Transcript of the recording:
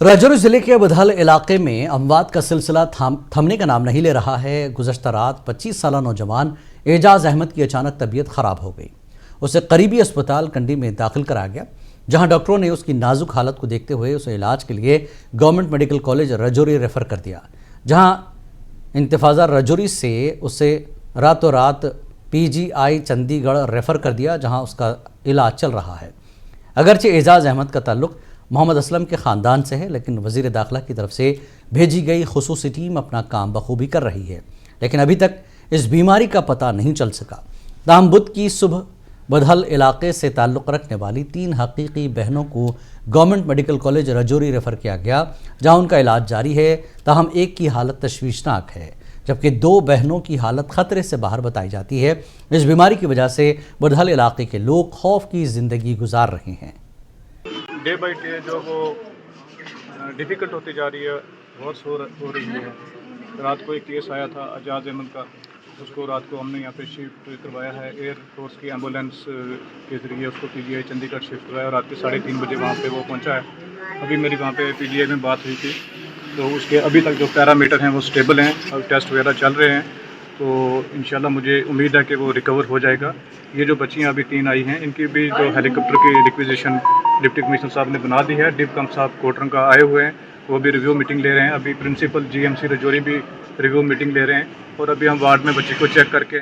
राजौरी जिले के बधल इलाके में अमवात का सिलसिला थमने का नाम नहीं ले रहा है। गुज़श्ता रात 25 साला नौजवान एजाज अहमद की अचानक तबीयत ख़राब हो गई। उसे करीबी अस्पताल कंडी में दाखिल कराया गया, जहां डॉक्टरों ने उसकी नाजुक हालत को देखते हुए उसे इलाज के लिए government medical college Rajouri refer कर दिया, जहां इंतफाज़ा राजौरी से उसे रातों रात PGI चंडीगढ़ रेफ़र कर दिया, जहां उसका इलाज चल रहा है। अगरचे एजाज अहमद का ताल्लुक़ मोहम्मद असलम के ख़ानदान से है, लेकिन वज़ीर दाखिला की तरफ से भेजी गई खुसूसी टीम अपना काम बखूबी कर रही है, लेकिन अभी तक इस बीमारी का पता नहीं चल सका। ताहम बुध की सुबह बधल इलाके से ताल्लुक़ रखने वाली 3 हकीकी बहनों को government medical college Rajouri refer किया गया, जहां उनका इलाज जारी है। ताहम एक की हालत तशवीशनाक है, जबकि 2 बहनों की हालत ख़तरे से बाहर बताई जाती है। इस बीमारी की वजह से बधल इलाके के लोग खौफ की ज़िंदगी गुजार रहे हैं। डे बाई डे जो वो डिफ़िकल्ट होती जा रही है, बहुत हो रही है। रात को एक केस आया था एजाज अहमद का, उसको रात को हमने यहाँ पे शिफ्ट करवाया है। एयर फोर्स की एम्बुलेंस के ज़रिए उसको PGI चंडीगढ़ शिफ्ट करवाया और रात के 3:30 बजे वहाँ पे वो पहुँचा है। अभी मेरी वहाँ पे PGI में बात हुई थी, तो उसके अभी तक जो पैरामीटर हैं वो स्टेबल हैं और टेस्ट वगैरह चल रहे हैं, तो इंशाल्लाह मुझे उम्मीद है कि वो रिकवर हो जाएगा। ये जो बच्चियाँ अभी 3 आई हैं, इनकी भी जो हेलीकॉप्टर की रिक्विजिशन डिप्टी कमिश्नर साहब ने बना दी है। डिप्कम साहब कोटरंगा आए हुए हैं, वो भी रिव्यू मीटिंग ले रहे हैं। अभी प्रिंसिपल GMC राजौरी भी रिव्यू मीटिंग ले रहे हैं और अभी हम वार्ड में बच्ची को चेक करके